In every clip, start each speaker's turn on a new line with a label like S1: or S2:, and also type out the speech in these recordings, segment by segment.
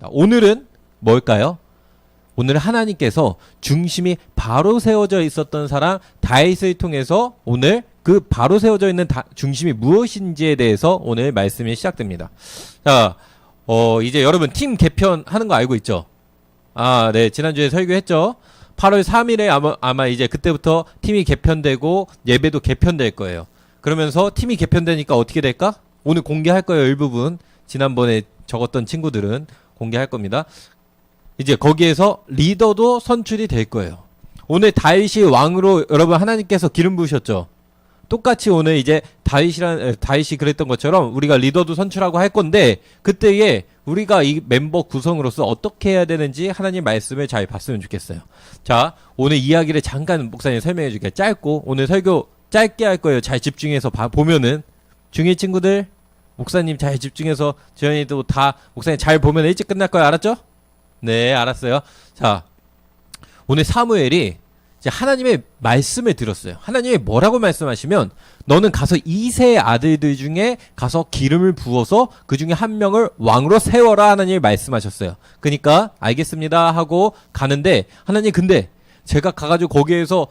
S1: 오늘은 뭘까요? 오늘 하나님께서 중심이 바로 세워져 있었던 사람 다윗을 통해서 오늘 그 바로 세워져 있는 중심이 무엇인지에 대해서 오늘 말씀이 시작됩니다. 자, 이제 여러분 팀 개편하는 거 알고 있죠? 아, 네, 지난주에 설교했죠? 8월 3일에 아마 이제 그때부터 팀이 개편되고 예배도 개편될 거예요. 그러면서 팀이 개편되니까 어떻게 될까? 오늘 공개할 거예요, 일부분. 지난번에 적었던 친구들은 공개할 겁니다. 이제 거기에서 리더도 선출이 될 거예요. 오늘 다윗이 왕으로 여러분 하나님께서 기름 부으셨죠. 똑같이 오늘 이제 다윗이 그랬던 것처럼 우리가 리더도 선출하고 할 건데 그때에 우리가 이 멤버 구성으로서 어떻게 해야 되는지 하나님 말씀을 잘 봤으면 좋겠어요. 자, 오늘 이야기를 잠깐 목사님 설명해 줄게요. 짧고 오늘 설교 짧게 할 거예요. 잘 집중해서 보면은 중1 친구들 목사님 잘 집중해서 지현이도 다 목사님 잘 보면 일찍 끝날 거예요. 알았죠? 네, 알았어요. 자, 오늘 사무엘이 이제 하나님의 말씀을 들었어요. 하나님이 뭐라고 말씀하시면 너는 가서 이세의 아들들 중에 가서 기름을 부어서 그 중에 한 명을 왕으로 세워라 하나님이 말씀하셨어요. 그러니까 알겠습니다 하고 가는데 하나님 근데 제가 가가지고 거기에서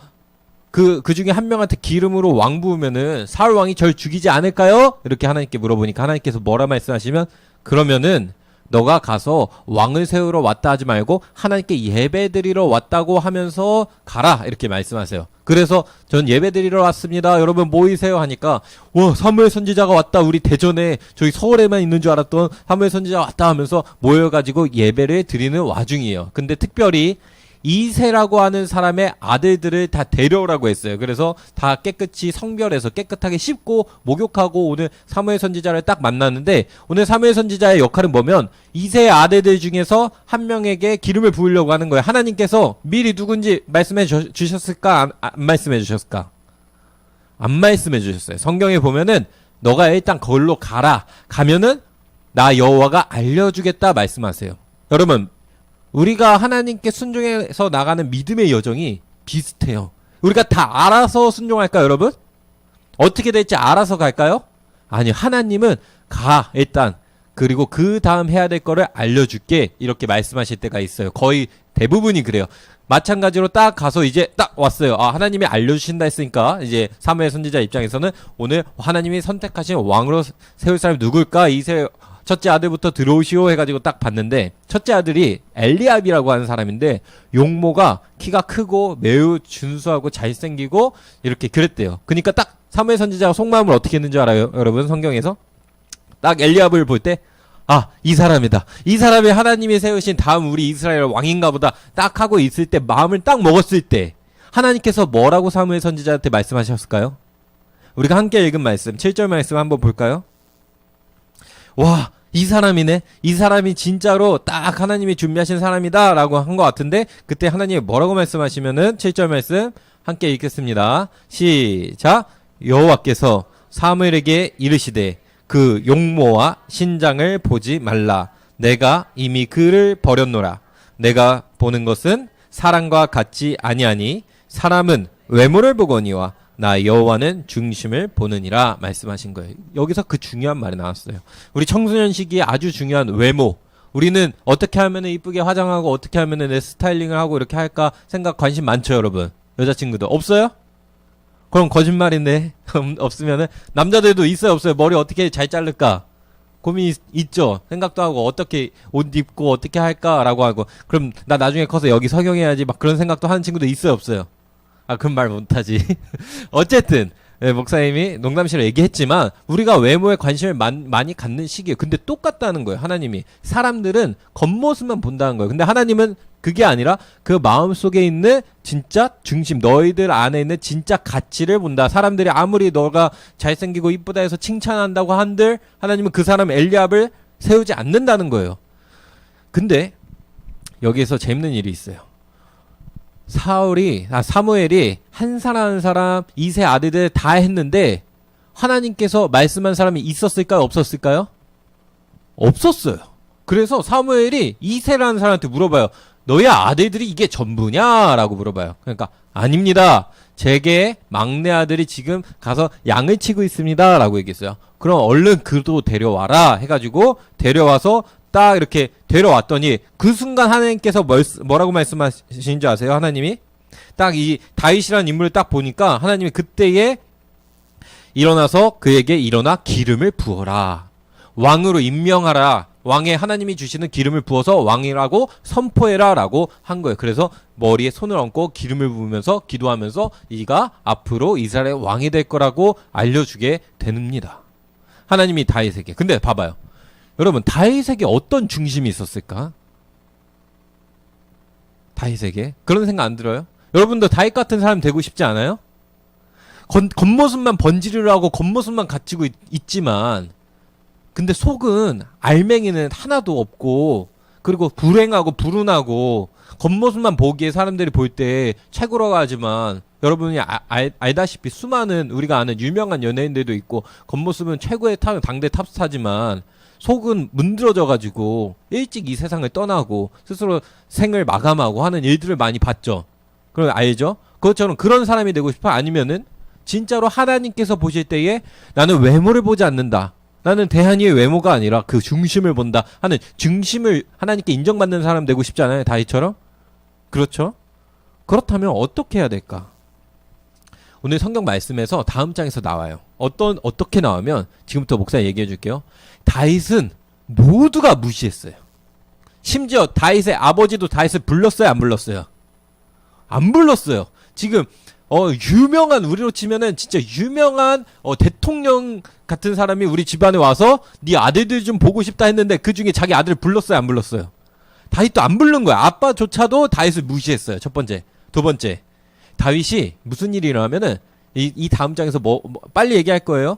S1: 그 중에 한 명한테 기름으로 왕 부으면은 사울 왕이 절 죽이지 않을까요? 이렇게 하나님께 물어보니까 하나님께서 뭐라 말씀하시면 그러면은 너가 가서 왕을 세우러 왔다 하지 말고 하나님께 예배드리러 왔다고 하면서 가라 이렇게 말씀하세요. 그래서 전 예배드리러 왔습니다. 여러분 모이세요 하니까 와 사무엘 선지자가 왔다. 우리 대전에 저희 서울에만 있는 줄 알았던 사무엘 선지자가 왔다 하면서 모여가지고 예배를 드리는 와중이에요. 근데 특별히 이세라고 하는 사람의 아들들을 다 데려오라고 했어요. 그래서 다 깨끗이 성별해서 깨끗하게 씻고 목욕하고 오늘 사무엘 선지자를 딱 만났는데 오늘 사무엘 선지자의 역할은 뭐면 이세의 아들들 중에서 한 명에게 기름을 부으려고 하는 거예요. 하나님께서 미리 누군지 말씀해 주셨을까? 안 말씀해 주셨을까? 안 말씀해 주셨어요. 성경에 보면은 너가 일단 거기로 가라. 가면은 나 여호와가 알려주겠다 말씀하세요. 여러분 우리가 하나님께 순종해서 나가는 믿음의 여정이 비슷해요. 우리가 다 알아서 순종할까요, 여러분? 어떻게 될지 알아서 갈까요? 아니요. 하나님은 가, 일단. 그리고 그 다음 해야 될 거를 알려줄게. 이렇게 말씀하실 때가 있어요. 거의 대부분이 그래요. 마찬가지로 딱 가서 이제 딱 왔어요. 아, 하나님이 알려주신다 했으니까 이제 사무엘 선지자 입장에서는 오늘 하나님이 선택하신 왕으로 세울 사람이 누굴까? 이세 첫째 아들부터 들어오시오 해가지고 딱 봤는데 첫째 아들이 엘리압이라고 하는 사람인데 용모가 키가 크고 매우 준수하고 잘생기고 이렇게 그랬대요. 그러니까 딱 사무엘 선지자가 속마음을 어떻게 했는지 알아요? 여러분 성경에서 딱 엘리압을 볼 때 아, 이 사람이다. 이 사람이 하나님이 세우신 다음 우리 이스라엘 왕인가 보다 딱 하고 있을 때 마음을 딱 먹었을 때 하나님께서 뭐라고 사무엘 선지자한테 말씀하셨을까요? 우리가 함께 읽은 말씀 7절 말씀 한번 볼까요? 와, 이 사람이네. 이 사람이 진짜로 딱 하나님이 준비하신 사람이다 라고 한 것 같은데 그때 하나님이 뭐라고 말씀하시면은 7절 말씀 함께 읽겠습니다. 시작. 여호와께서 사무엘에게 이르시되 그 용모와 신장을 보지 말라. 내가 이미 그를 버렸노라. 내가 보는 것은 사람과 같지 아니하니 사람은 외모를 보거니와 나 여호와는 중심을 보느니라 말씀하신 거예요. 여기서 그 중요한 말이 나왔어요. 우리 청소년 시기에 아주 중요한 외모. 우리는 어떻게 하면 이쁘게 화장하고 어떻게 하면 내 스타일링을 하고 이렇게 할까 생각 관심 많죠, 여러분. 여자친구들 없어요? 그럼 거짓말인데 없으면은 남자들도 있어요, 없어요? 머리 어떻게 잘 자를까? 고민이 있죠. 생각도 하고 어떻게 옷 입고 어떻게 할까라고 하고 그럼 나 나중에 커서 여기 석영해야지 막 그런 생각도 하는 친구도 있어요, 없어요? 아, 그럼 말 못하지. 어쨌든 네, 목사님이 농담식으로 얘기했지만 우리가 외모에 관심을 많이 갖는 시기예요. 근데 똑같다는 거예요. 하나님이 사람들은 겉모습만 본다는 거예요. 근데 하나님은 그게 아니라 그 마음속에 있는 진짜 중심, 너희들 안에 있는 진짜 가치를 본다. 사람들이 아무리 너가 잘생기고 이쁘다 해서 칭찬한다고 한들 하나님은 그 사람 엘리압을 세우지 않는다는 거예요. 근데 여기에서 재밌는 일이 있어요. 사무엘이 한 사람 한 사람 이세 아들들 다 했는데 하나님께서 말씀한 사람이 있었을까요? 없었을까요? 없었어요. 그래서 사무엘이 이세라는 사람한테 물어봐요. 너희 아들들이 이게 전부냐? 라고 물어봐요. 그러니까 아닙니다. 제게 막내 아들이 지금 가서 양을 치고 있습니다. 라고 얘기했어요. 그럼 얼른 그도 데려와라 해가지고 데려와서 딱 이렇게 데려왔더니 그 순간 하나님께서 뭐라고 말씀하신 줄 아세요? 하나님이 딱 이 다윗이라는 인물을 딱 보니까 하나님이 그때에 일어나서 그에게 일어나 기름을 부어라, 왕으로 임명하라, 왕의 하나님이 주시는 기름을 부어서 왕이라고 선포해라 라고 한 거예요. 그래서 머리에 손을 얹고 기름을 부으면서 기도하면서 이가 앞으로 이스라엘의 왕이 될 거라고 알려주게 됩니다. 하나님이 다윗에게. 근데 봐봐요, 여러분, 다윗에게 어떤 중심이 있었을까? 다윗에게 그런 생각 안 들어요? 여러분도 다윗 같은 사람 되고 싶지 않아요? 겉모습만 번지르르 하고 겉모습만 갖추고 있지만 근데 속은 알맹이는 하나도 없고, 그리고 불행하고 불운하고, 겉모습만 보기에 사람들이 볼 때 최고라고 하지만 여러분이 알다시피 수많은 우리가 아는 유명한 연예인들도 있고 겉모습은 최고의 당대 탑스타지만 속은 문드러져가지고 일찍 이 세상을 떠나고 스스로 생을 마감하고 하는 일들을 많이 봤죠. 그럼 알죠? 그것처럼 그런 사람이 되고 싶어? 아니면은 진짜로 하나님께서 보실 때에 나는 외모를 보지 않는다, 나는 대한이의 외모가 아니라 그 중심을 본다 하는 중심을 하나님께 인정받는 사람 되고 싶지 않아요? 다윗처럼? 그렇죠? 그렇다면 어떻게 해야 될까? 오늘 성경 말씀에서 다음 장에서 나와요. 어떻게 나오면 지금부터 목사 얘기해 줄게요. 다윗은 모두가 무시했어요. 심지어 다윗의 아버지도 다윗을 불렀어요, 안 불렀어요? 안 불렀어요. 지금 유명한, 우리로 치면은 진짜 유명한 대통령 같은 사람이 우리 집안에 와서 네 아들들 좀 보고 싶다 했는데 그 중에 자기 아들을 불렀어요, 안 불렀어요? 다윗도 안 부른 거야. 아빠조차도 다윗을 무시했어요. 첫 번째. 두 번째, 다윗이 무슨 일이 일어나면은 이 다음 장에서 빨리 얘기할 거예요.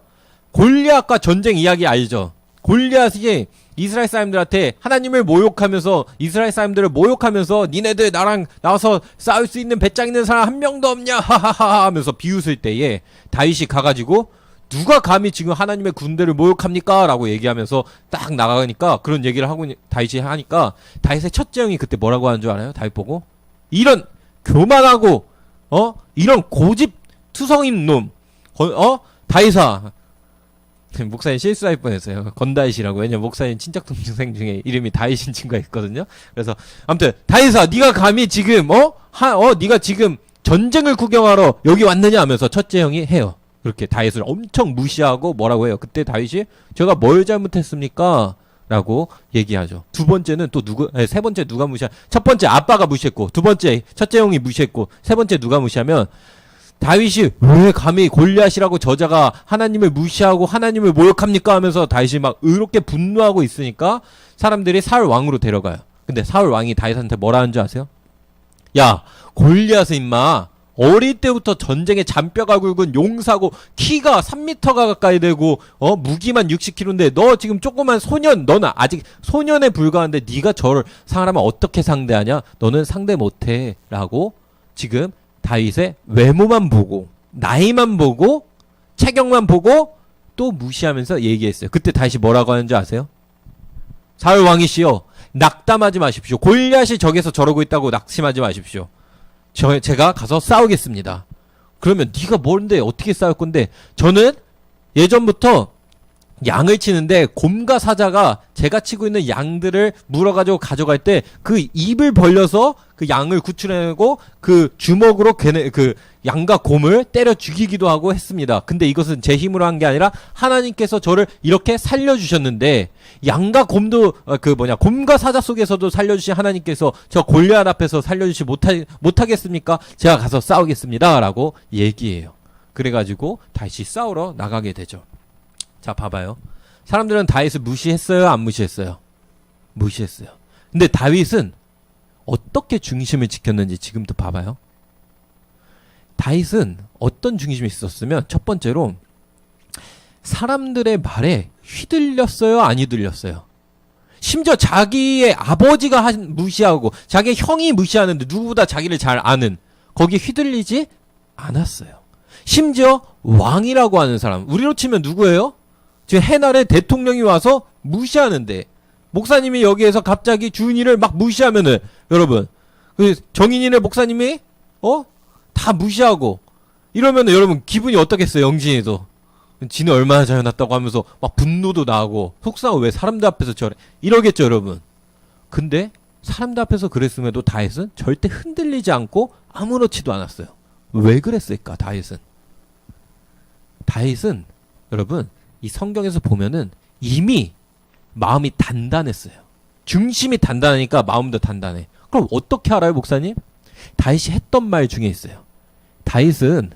S1: 골리앗과 전쟁 이야기 알죠? 골리앗이 이스라엘 사람들한테 하나님을 모욕하면서, 이스라엘 사람들을 모욕하면서 니네들 나랑 나와서 싸울 수 있는 배짱 있는 사람 한 명도 없냐 하하하 하면서 비웃을 때에 다윗이 가가지고 누가 감히 지금 하나님의 군대를 모욕합니까? 라고 얘기하면서 딱 나가니까, 그런 얘기를 하고 다윗이 하니까 다윗의 첫째 형이 그때 뭐라고 하는 줄 알아요? 다윗 보고 이런 교만하고 이런 고집 투성인 놈, 다윗아. 목사님 실수할 뻔했어요. 건다윗이라고. 왜냐면 목사님 친척 동생 중에 이름이 다윗인 친구가 있거든요. 그래서 아무튼 다윗아, 네가 감히 지금 네가 지금 전쟁을 구경하러 여기 왔느냐 하면서 첫째 형이 해요. 그렇게 다윗을 엄청 무시하고 뭐라고 해요. 그때 다윗이 제가 뭘 잘못했습니까? 라고 얘기하죠. 두 번째는 또 세 번째 누가 첫 번째 아빠가 무시했고, 두 번째 첫째 형이 무시했고, 세 번째 누가 무시하면 다윗이 왜 감히 골리앗이라고 저자가 하나님을 무시하고 하나님을 모욕합니까? 하면서 다윗이 막 의롭게 분노하고 있으니까 사람들이 사울 왕으로 데려가요. 근데 사울 왕이 다윗한테 뭐라 하는 줄 아세요? 야, 골리앗은 임마 어릴 때부터 전쟁에 잔뼈가 굵은 용사고 키가 3m가 가까이 되고 무기만 60kg인데 너 지금 조그만 소년, 너는 아직 소년에 불과한데 네가 저를 상하면 어떻게 상대하냐? 너는 상대 못해 라고 지금 다윗의 외모만 보고, 나이만 보고, 체격만 보고 또 무시하면서 얘기했어요. 그때 다윗이 뭐라고 하는 줄 아세요? 사울 왕이시여, 낙담하지 마십시오. 골리앗이 저기서 저러고 있다고 낙심하지 마십시오. 제가 가서 싸우겠습니다. 그러면 네가 뭔데 어떻게 싸울 건데? 저는 예전부터 양을 치는데 곰과 사자가 제가 치고 있는 양들을 물어가지고 가져갈 때 그 입을 벌려서 그 양을 구출해내고 그 주먹으로 그 양과 곰을 때려 죽이기도 하고 했습니다. 근데 이것은 제 힘으로 한 게 아니라 하나님께서 저를 이렇게 살려주셨는데, 양과 곰도 곰과 사자 속에서도 살려주신 하나님께서 저 골리앗 앞에서 살려주시 못하겠습니까? 제가 가서 싸우겠습니다 라고 얘기해요. 그래가지고 다시 싸우러 나가게 되죠. 자, 봐봐요. 사람들은 다윗을 무시했어요, 안 무시했어요? 무시했어요. 근데 다윗은 어떻게 중심을 지켰는지 지금도 봐봐요. 다윗은 어떤 중심이 있었으면, 첫 번째로 사람들의 말에 휘둘렸어요, 안 휘둘렸어요? 심지어 자기의 아버지가 무시하고 자기의 형이 무시하는데 누구보다 자기를 잘 아는 거기에 휘둘리지 않았어요. 심지어 왕이라고 하는 사람, 우리로 치면 누구예요? 지금 해날의 대통령이 와서 무시하는데, 목사님이 여기에서 갑자기 주은이를 막 무시하면은, 여러분, 그 정인이네 목사님이 다 무시하고 이러면은 여러분 기분이 어떻겠어요? 영진이도 지는 얼마나 잘해놨다고 하면서 막 분노도 나고 속상하고 왜 사람들 앞에서 저래 이러겠죠 여러분. 근데 사람들 앞에서 그랬음에도 다윗은 절대 흔들리지 않고 아무렇지도 않았어요. 왜 그랬을까 다윗은? 다윗은 여러분 이 성경에서 보면은 이미 마음이 단단했어요. 중심이 단단하니까 마음도 단단해. 그럼 어떻게 알아요 목사님? 다윗이 했던 말 중에 있어요. 다윗은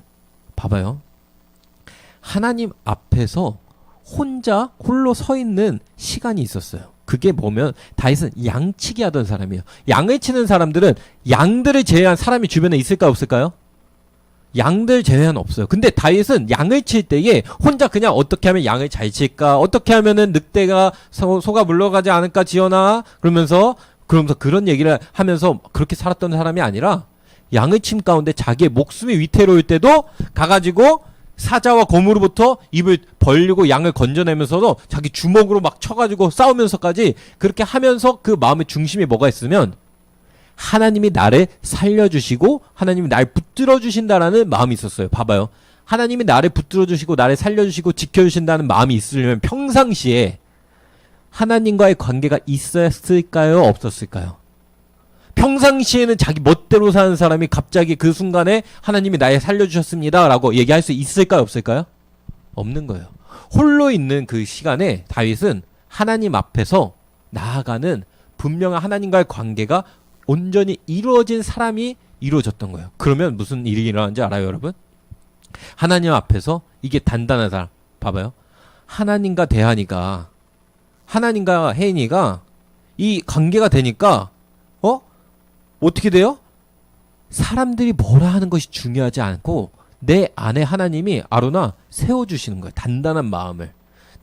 S1: 봐봐요. 하나님 앞에서 혼자 홀로 서 있는 시간이 있었어요. 그게 뭐면 다윗은 양치기 하던 사람이에요. 양을 치는 사람들은 양들을 제외한 사람이 주변에 있을까요 없을까요? 양들 제외한 없어요. 근데 다윗은 양을 칠 때에 혼자 그냥 어떻게 하면 양을 잘 칠까? 어떻게 하면은 늑대가 소가 물러가지 않을까 지어나? 그러면서 그런 얘기를 하면서 그렇게 살았던 사람이 아니라 양을 침 가운데 자기의 목숨이 위태로울 때도 가가지고 사자와 곰으로부터 입을 벌리고 양을 건져내면서도 자기 주먹으로 막 쳐가지고 싸우면서까지 그렇게 하면서 그 마음의 중심에 뭐가 있으면 하나님이 나를 살려주시고 하나님이 날 붙들어 주신다라는 마음이 있었어요. 봐봐요. 하나님이 나를 붙들어 주시고 나를 살려주시고 지켜주신다는 마음이 있으려면 평상시에 하나님과의 관계가 있었을까요? 없었을까요? 평상시에는 자기 멋대로 사는 사람이 갑자기 그 순간에 하나님이 나를 살려주셨습니다 라고 얘기할 수 있을까요? 없을까요? 없는 거예요. 홀로 있는 그 시간에 다윗은 하나님 앞에서 나아가는 분명한 하나님과의 관계가 온전히 이루어진 사람이 이루어졌던 거예요. 그러면 무슨 일이 일어나는지 알아요 여러분? 하나님 앞에서 이게 단단한 사람 봐봐요. 하나님과 대한이가 하나님과 혜인이가 이 관계가 되니까 어떻게 돼요? 사람들이 뭐라 하는 것이 중요하지 않고 내 안에 하나님이 아로나 세워주시는 거야. 단단한 마음을.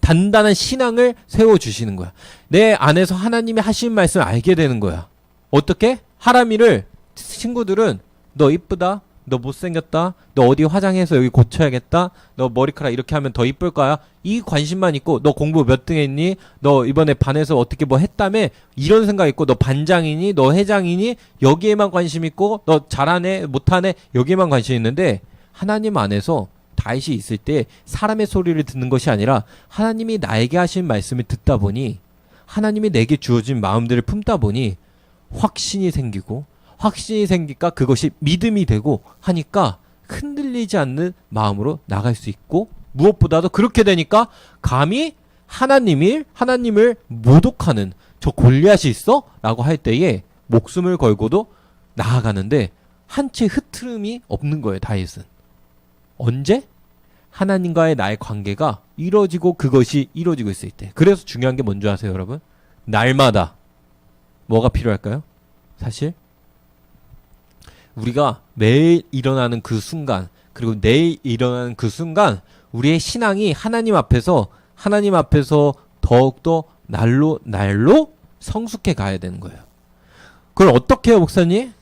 S1: 단단한 신앙을 세워주시는 거야. 내 안에서 하나님이 하시는 말씀을 알게 되는 거야. 어떻게? 하람이를 친구들은 너 이쁘다. 너 못생겼다. 너 어디 화장해서 여기 고쳐야겠다. 너 머리카락 이렇게 하면 더 이쁠 거야. 이 관심만 있고 너 공부 몇 등 했니? 너 이번에 반에서 어떻게 뭐 했다며? 이런 생각 있고 너 반장이니? 너 회장이니? 여기에만 관심 있고 너 잘하네? 못하네? 여기에만 관심 있는데 하나님 안에서 다윗이 있을 때 사람의 소리를 듣는 것이 아니라 하나님이 나에게 하신 말씀을 듣다 보니 하나님이 내게 주어진 마음들을 품다 보니 확신이 생기니까 그것이 믿음이 되고 하니까 흔들리지 않는 마음으로 나갈 수 있고 무엇보다도 그렇게 되니까 감히 하나님을 모독하는 저 골리앗이 있어? 라고 할 때에 목숨을 걸고도 나아가는데 한치 흐트름이 없는 거예요 다윗은. 언제? 하나님과의 나의 관계가 이루어지고 그것이 이루어지고 있을 때. 그래서 중요한 게 뭔지 아세요 여러분? 날마다 뭐가 필요할까요? 사실 우리가 매일 일어나는 그 순간 그리고 내일 일어나는 그 순간 우리의 신앙이 하나님 앞에서 더욱더 날로 성숙해 가야 되는 거예요. 그걸 어떻게 해요 목사님?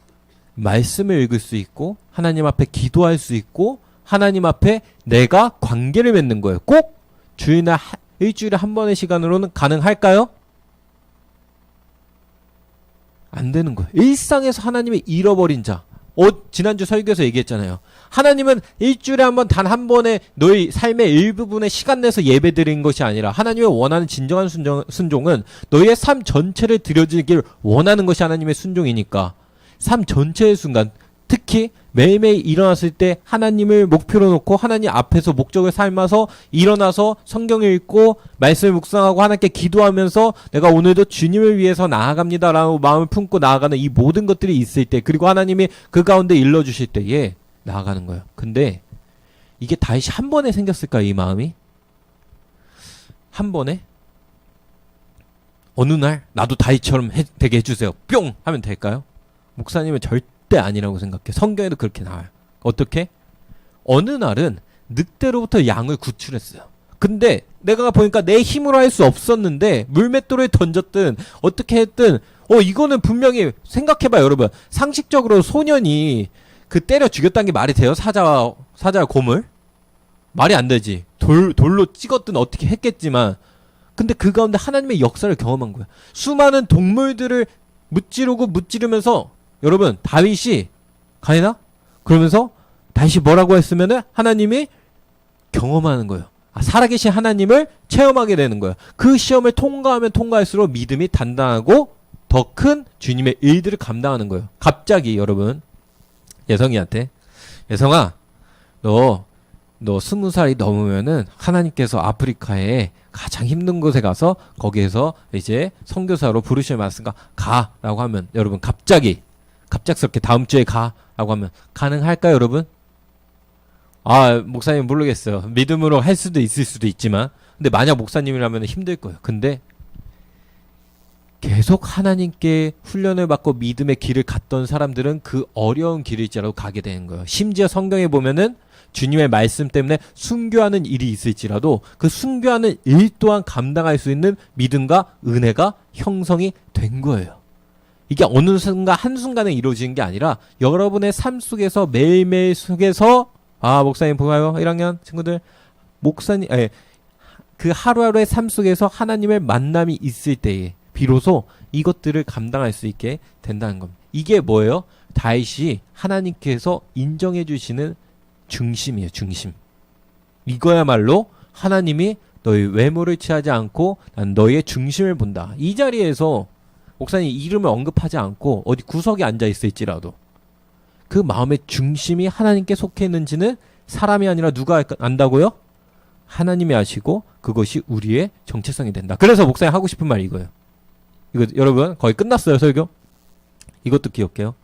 S1: 말씀을 읽을 수 있고 하나님 앞에 기도할 수 있고 하나님 앞에 내가 관계를 맺는 거예요. 꼭 주일날 일주일에 한 번의 시간으로는 가능할까요? 안 되는 거예요. 일상에서 하나님을 잃어버린 자. 지난주 설교에서 얘기했잖아요. 하나님은 일주일에 한 번 단 한 번의 너의 삶의 일부분에 시간 내서 예배 드리는 것이 아니라 하나님의 원하는 진정한 순종은 너희의 삶 전체를 드려지길 원하는 것이 하나님의 순종이니까 삶 전체의 순간 특히 매일매일 일어났을 때 하나님을 목표로 놓고 하나님 앞에서 목적을 삶아서 일어나서 성경을 읽고 말씀을 묵상하고 하나님께 기도하면서 내가 오늘도 주님을 위해서 나아갑니다라고 마음을 품고 나아가는 이 모든 것들이 있을 때 그리고 하나님이 그 가운데 일러주실 때에 나아가는 거예요. 근데 이게 다윗이 한 번에 생겼을까요? 이 마음이? 한 번에? 어느 날 나도 다윗처럼 되게 해주세요. 뿅! 하면 될까요? 목사님은 절대 아니라고 생각해. 성경에도 그렇게 나와요. 어떻게? 어느 날은 늑대로부터 양을 구출했어요. 근데 내가 보니까 내 힘으로 할 수 없었는데 물맷돌을 던졌든 어떻게 했든 이거는 분명히 생각해봐요 여러분. 상식적으로 소년이 그 때려 죽였다는 게 말이 돼요? 사자와 곰을? 말이 안 되지. 돌로 찍었든 어떻게 했겠지만 근데 그 가운데 하나님의 역사를 경험한 거야. 수많은 동물들을 무찌르면서 여러분 다윗이 가해나? 그러면서 다윗이 뭐라고 했으면은 하나님이 경험하는 거예요. 살아계신 하나님을 체험하게 되는 거예요. 그 시험을 통과하면 통과할수록 믿음이 단단하고 더 큰 주님의 일들을 감당하는 거예요. 갑자기 여러분 예성이한테 예성아 너 20살이 넘으면은 하나님께서 아프리카에 가장 힘든 곳에 가서 거기에서 이제 선교사로 부르심을 받았으니까 가라고 하면 여러분 갑작스럽게 다음 주에 가라고 하면 가능할까요 여러분? 목사님 모르겠어요. 믿음으로 할 수도 있을 수도 있지만 근데 만약 목사님이라면 힘들 거예요. 근데 계속 하나님께 훈련을 받고 믿음의 길을 갔던 사람들은 그 어려운 길일지라도 가게 되는 거예요. 심지어 성경에 보면은 주님의 말씀 때문에 순교하는 일이 있을지라도 그 순교하는 일 또한 감당할 수 있는 믿음과 은혜가 형성이 된 거예요. 이게 어느 순간 한순간에 이루어지는 게 아니라 여러분의 삶 속에서 매일매일 속에서 목사님 보아요 1학년 친구들 목사님 그 하루하루의 삶 속에서 하나님의 만남이 있을 때에 비로소 이것들을 감당할 수 있게 된다는 겁니다. 이게 뭐예요? 다윗이 하나님께서 인정해 주시는 중심이에요. 중심. 이거야말로 하나님이 너희 외모를 취하지 않고 난 너희의 중심을 본다. 이 자리에서 목사님 이름을 언급하지 않고 어디 구석에 앉아 있을지라도 그 마음의 중심이 하나님께 속해 있는지는 사람이 아니라 누가 안다고요? 하나님이 아시고 그것이 우리의 정체성이 된다. 그래서 목사님 하고 싶은 말이 이거예요. 이거 여러분 거의 끝났어요 설교. 이것도 기억해요.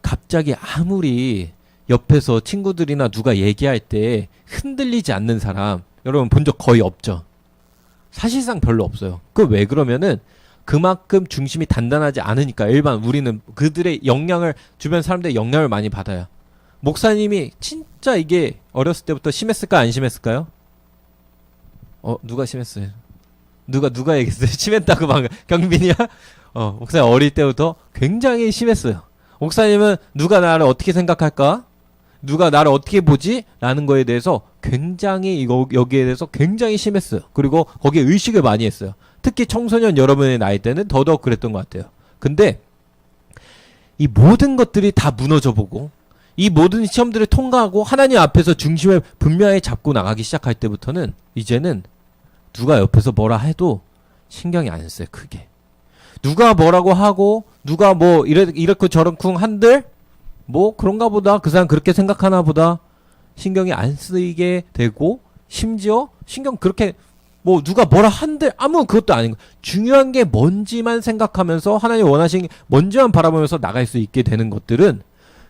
S1: 갑자기 아무리 옆에서 친구들이나 누가 얘기할 때 흔들리지 않는 사람 여러분 본 적 거의 없죠. 사실상 별로 없어요. 그 왜 그러면은 그만큼 중심이 단단하지 않으니까. 일반 우리는 그들의 영향을 주변 사람들의 영향을 많이 받아요. 목사님이 진짜 이게 어렸을 때부터 심했을까요? 안 심했을까요? 누가 심했어요? 누가 얘기했어요? 심했다고 방금 경빈이야? 목사님 어릴 때부터 굉장히 심했어요. 목사님은 누가 나를 어떻게 생각할까? 누가 나를 어떻게 보지? 라는 거에 대해서 굉장히 여기에 대해서 굉장히 심했어요. 그리고 거기에 의식을 많이 했어요. 특히 청소년 여러분의 나이 때는 더더욱 그랬던 것 같아요. 근데 이 모든 것들이 다 무너져 보고 이 모든 시험들을 통과하고 하나님 앞에서 중심을 분명히 잡고 나가기 시작할 때부터는 이제는 누가 옆에서 뭐라 해도 신경이 안 써요. 크게. 누가 뭐라고 하고 누가 뭐 이렇고 저렇쿵 한들 뭐 그런가 보다 그 사람 그렇게 생각하나 보다 신경이 안 쓰이게 되고 심지어 신경 그렇게 뭐 누가 뭐라 한들 아무 그것도 아닌 거. 중요한 게 뭔지만 생각하면서 하나님 원하시는 게 뭔지만 바라보면서 나갈 수 있게 되는 것들은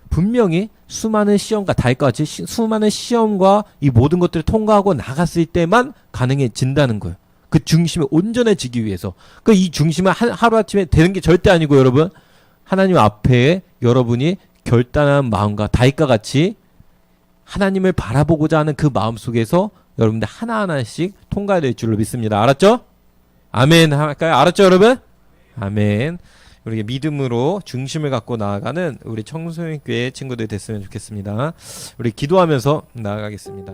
S1: 분명히 수많은 시험과 달까지 수많은 시험과 이 모든 것들을 통과하고 나갔을 때만 가능해진다는 거예요. 그 중심이 온전해지기 위해서. 그 이 중심은 하루아침에 되는 게 절대 아니고 여러분 하나님 앞에 여러분이 결단한 마음과 다윗과 같이 하나님을 바라보고자 하는 그 마음 속에서 여러분들 하나하나씩 통과될 줄로 믿습니다. 알았죠? 아멘 할까요? 알았죠 여러분? 아멘. 우리 믿음으로 중심을 갖고 나아가는 우리 청소년교회 친구들 됐으면 좋겠습니다. 우리 기도하면서 나아가겠습니다.